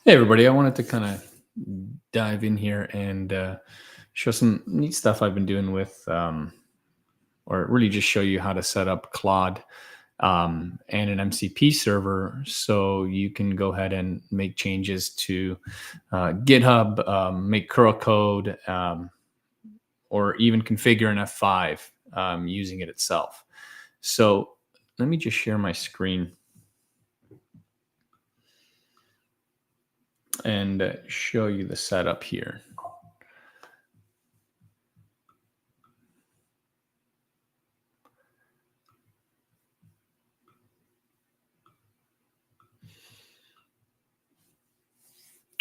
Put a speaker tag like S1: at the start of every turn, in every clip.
S1: Hey everybody, I wanted to kind of dive in here and show some neat stuff I've been doing with, or really just show you how to set up Claude and an MCP server so you can go ahead and make changes to GitHub, make curl code, or even configure an F5 using it itself. So let me just share my screen and show you the setup here.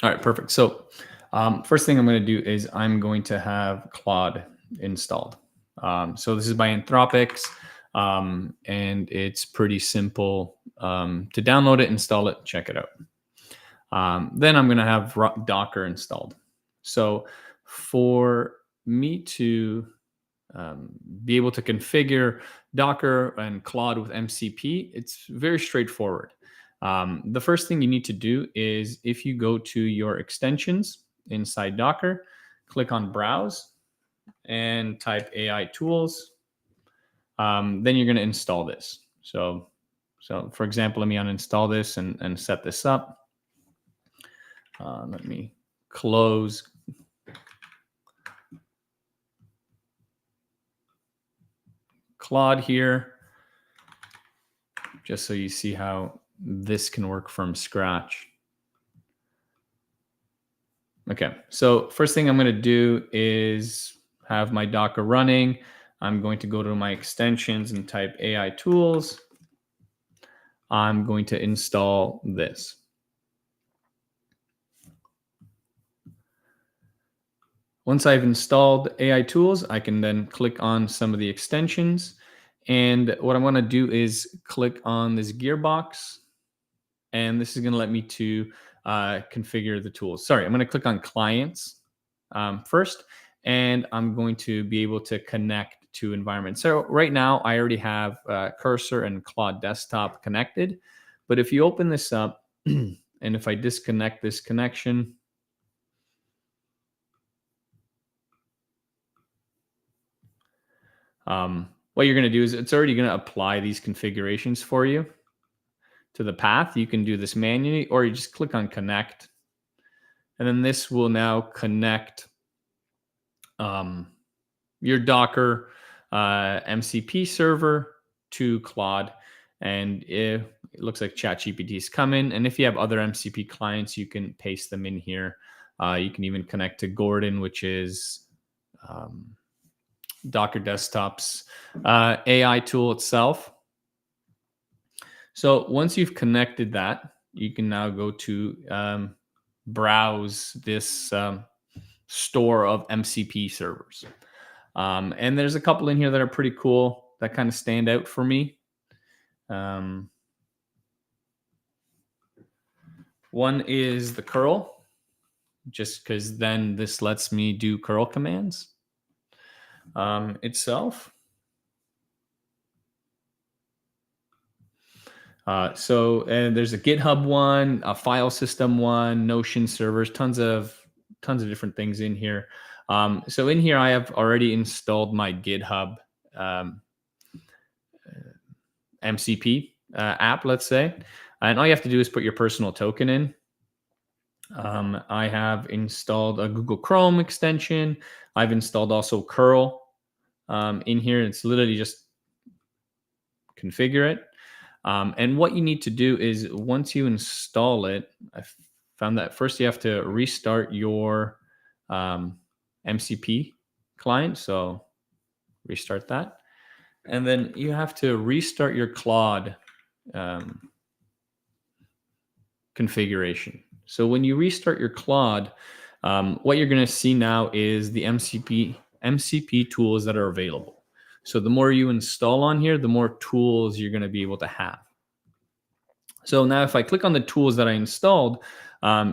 S1: All right, perfect. So first thing I'm going to do is I'm going to have Claude installed. So this is by Anthropics, and it's pretty simple to download it, install it, check it out. Then I'm going to have Docker installed. So for me to be able to configure Docker and Claude with MCP, it's very straightforward. The first thing you need to do is if you go to your extensions inside Docker, click on Browse and type AI tools. Then you're going to install this. So for example, let me uninstall this and set this up. Let me close. Claude here, just so you see how this can work from scratch. Okay, so first thing I'm going to do is have my Docker running. I'm going to go to my extensions and type AI tools. I'm going to install this. Once I've installed AI tools, I can then click on some of the extensions. And what I'm going to do is click on this gearbox. And this is going to let me to configure the tools. Sorry, I'm going to click on clients first, and I'm going to be able to connect to environment. So right now, I already have Cursor and Claude Desktop connected. But if you open this up, and if I disconnect this connection, what you're going to do is it's already going to apply these configurations for you to the path. You can do this manually, or you just click on connect. And then this will now connect your Docker MCP server to Claude. And it looks like ChatGPT is coming. And if you have other MCP clients, you can paste them in here. You can even connect to Gordon, which is Docker Desktop's AI tool itself. So once you've connected that, you can now go to browse this store of MCP servers. And there's a couple in here that are pretty cool that kind of stand out for me. One is the curl, just because then this lets me do curl commands itself. And there's a GitHub one, a file system one, Notion servers, tons of different things in here. So in here, I have already installed my GitHub MCP app, let's say. And all you have to do is put your personal token in. I have installed a Google Chrome extension. I've installed also curl in here. It's literally just configure it. And what you need to do is once you install it, I found that first you have to restart your MCP client. So restart that. And then you have to restart your Claude configuration. So when you restart your Claude, what you're going to see now is the MCP tools that are available. So the more you install on here, the more tools you're going to be able to have. So now if I click on the tools that I installed,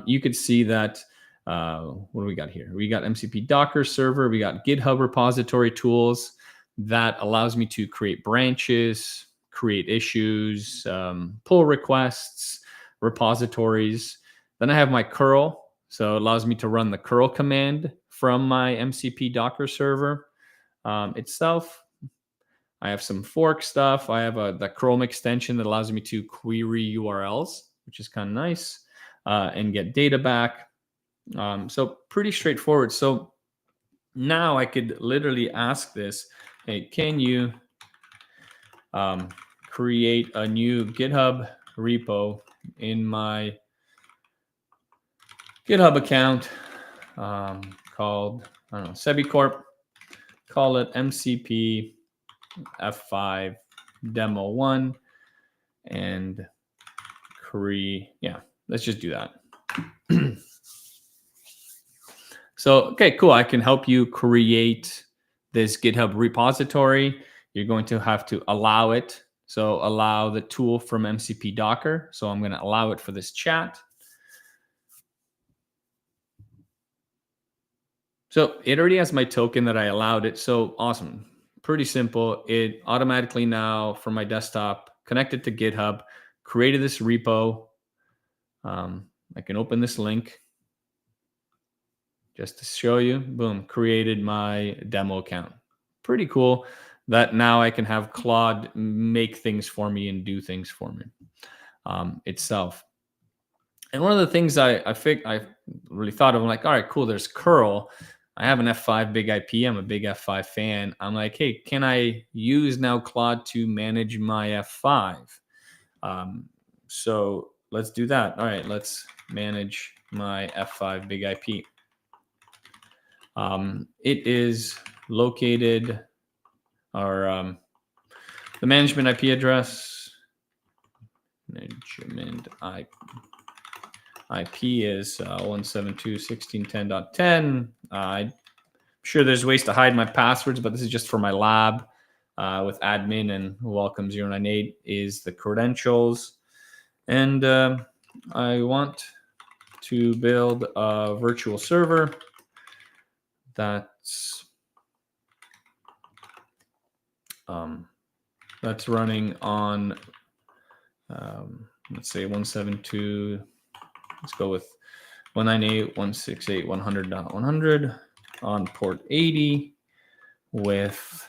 S1: you could see that, what do we got here? We got MCP Docker server, we got GitHub repository tools that allows me to create branches, create issues, pull requests, repositories. Then I have my curl. So it allows me to run the curl command from my MCP Docker server itself. I have some fork stuff. I have the Chrome extension that allows me to query URLs, which is kind of nice, and get data back. So pretty straightforward. So now I could literally ask this, hey, can you create a new GitHub repo in my GitHub account called, I don't know, SebiCorp, call it MCP F5 demo 1 and let's just do that. So, okay, cool. I can help you create this GitHub repository. You're going to have to allow it. So allow the tool from MCP Docker. So I'm going to allow it for this chat. So it already has my token that I allowed it. So awesome. Pretty simple. It automatically now from my desktop connected to GitHub, created this repo. I can open this link just to show you. Boom, created my demo account. Pretty cool that now I can have Claude make things for me and do things for me itself. And one of the things I really thought of, I'm like, all right, cool, there's curl. I have an F5 big IP. I'm a big F5 fan. I'm like, hey, can I use now Claude to manage my F5? So let's do that. All right, let's manage my F5 big IP. It is located, or the management IP address, management IP is 172.16.10.10. I'm sure there's ways to hide my passwords, but this is just for my lab with admin and welcome 098 is the credentials. And I want to build a virtual server that's running on, let's say 172. Let's go with 198.168.100.100 on port 80 with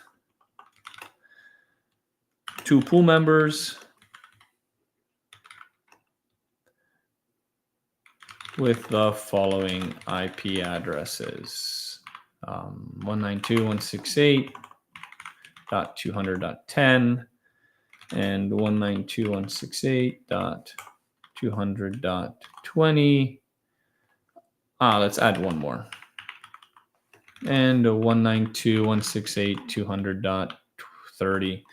S1: 2 pool members with the following IP addresses: 192.168.200.10 and 192.168.200.20. Let's add one more. And 192.168.200.30.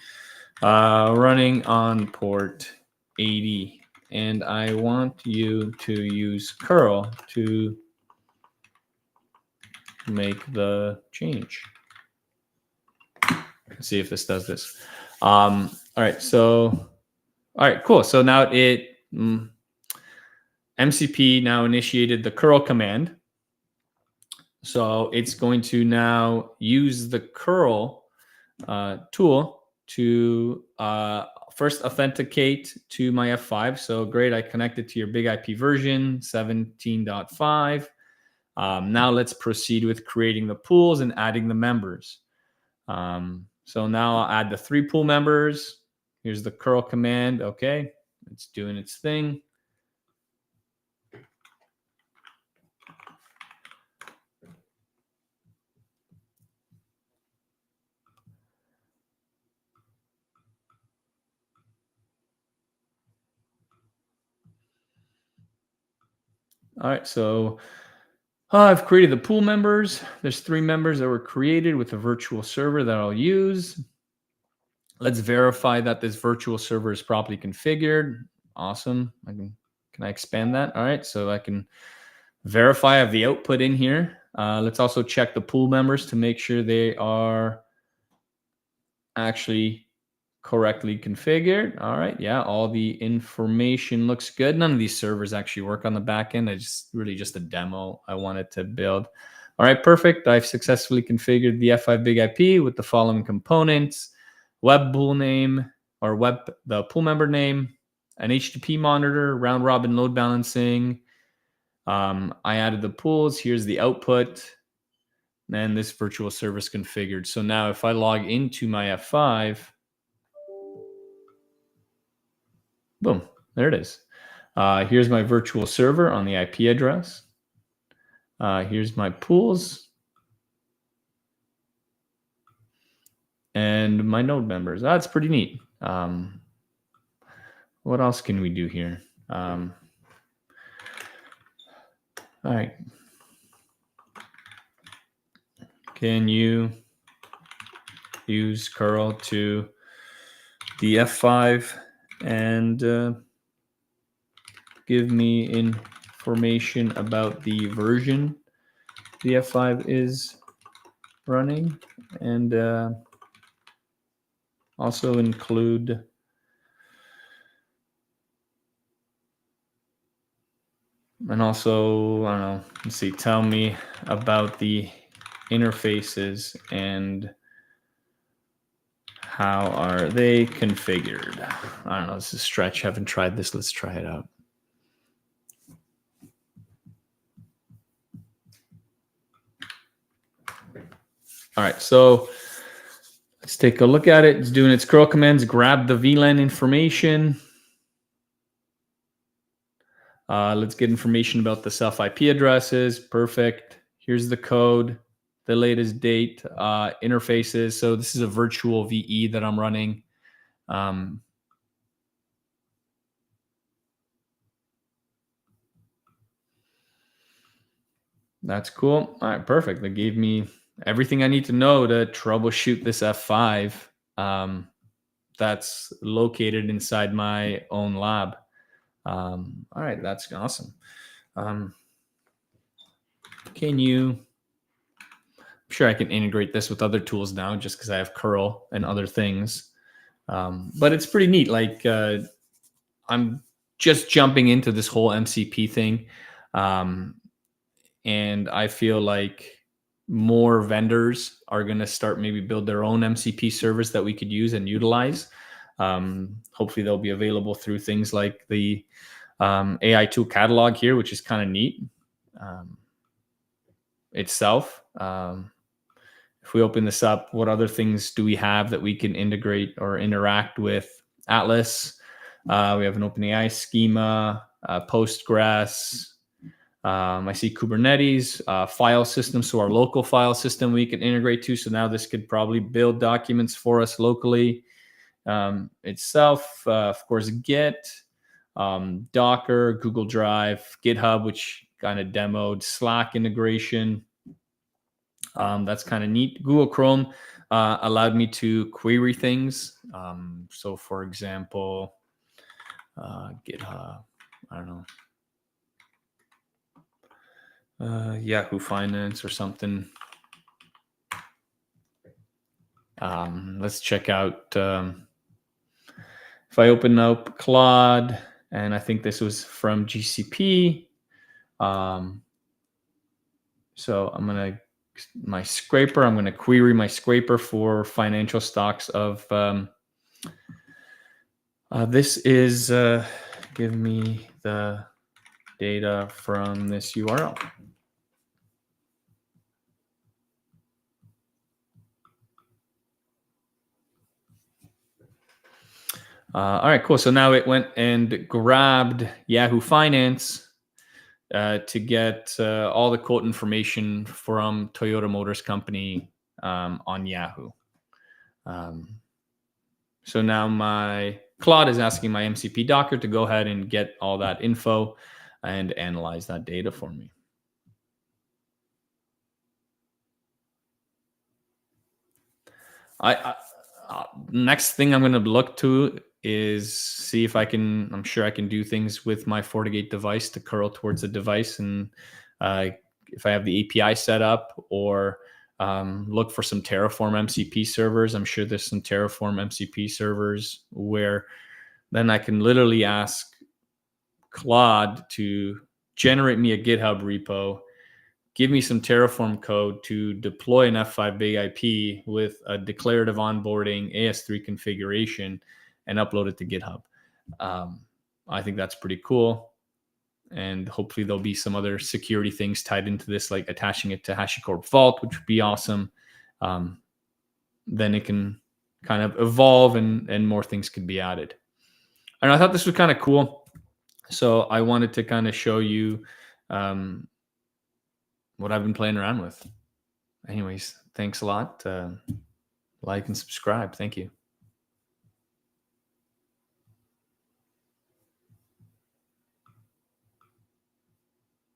S1: Running on port 80. And I want you to use curl to make the change. Let's see if this does this. All right, cool. So now MCP now initiated the curl command. So it's going to now use the curl tool to first authenticate to my F5. So great, I connected to your big IP version 17.5. Now let's proceed with creating the pools and adding the members. So now I'll add the 3 pool members. Here's the curl command. Okay, it's doing its thing. All right, so I've created the pool members. There's 3 members that were created with a virtual server that I'll use. Let's verify that this virtual server is properly configured. Awesome. Can I expand that? All right, so I can verify I have the output in here. Let's also check the pool members to make sure they are actually correctly configured. All right, yeah, all the information looks good. None of these servers actually work on the back end. Really just a demo I wanted to build. All right, perfect. I've successfully configured the F5 big IP with the following components: web pool name, or the pool member name, an HTTP monitor, round robin load balancing, I added the pools. Here's the output. And this virtual server is configured. So now if I log into my F5, boom, there it is. Here's my virtual server on the IP address. Here's my pools and my node members. That's pretty neat. What else can we do here? All right. Can you use curl to the F5 and give me information about the version the F5 is running, and also include and also, I don't know, let's see, tell me about the interfaces and how are they configured. I don't know, this is a stretch. Haven't tried this. Let's try it out. All right, so let's take a look at it. It's doing its curl commands, grab the VLAN information. Let's get information about the self IP addresses. Perfect. Here's the code, the latest date, interfaces. So this is a virtual VE that I'm running. That's cool. All right, perfect. That gave me everything I need to know to troubleshoot this F5 that's located inside my own lab. All right, that's awesome. Can you, I'm sure I can integrate this with other tools now just because I have curl and other things. But it's pretty neat. Like I'm just jumping into this whole MCP thing. And I feel like more vendors are going to start maybe build their own MCP servers that we could use and utilize. Hopefully they'll be available through things like the AI tool catalog here, which is kind of neat itself. If we open this up, what other things do we have that we can integrate or interact with Atlas? We have an OpenAI schema, Postgres. I see Kubernetes, file system. So our local file system we can integrate to. So now this could probably build documents for us locally itself. Of course, Git, Docker, Google Drive, GitHub, which kind of demoed, Slack integration. That's kind of neat. Google Chrome allowed me to query things. So for example, GitHub, I don't know. Yahoo Finance or something. Let's check out, if I open up Claude, and I think this was from GCP. So I'm going to, my scraper, I'm going to query my scraper for financial stocks of, this is, give me the data from this URL. All right, cool. So now it went and grabbed Yahoo Finance to get all the quote information from Toyota Motors Company on Yahoo. So now my Claude is asking my MCP Docker to go ahead and get all that info and analyze that data for me. Next thing I'm going to look to is see if I can, I'm sure I can do things with my FortiGate device to curl towards the device. And if I have the API set up, or look for some Terraform MCP servers. I'm sure there's some Terraform MCP servers where then I can literally ask Claude to generate me a GitHub repo, give me some Terraform code to deploy an F5 Big IP with a declarative onboarding AS3 configuration and upload it to GitHub. I think that's pretty cool. and hopefully there'll be some other security things tied into this, like attaching it to HashiCorp Vault, which would be awesome. Um, then it can kind of evolve, and more things can be added. And I thought this was kind of cool. So I wanted to kind of show you um, what I've been playing around with. Anyways, thanks a lot. Like and subscribe. Thank you.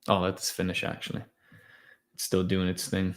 S1: Oh, let's finish actually. It's still doing its thing.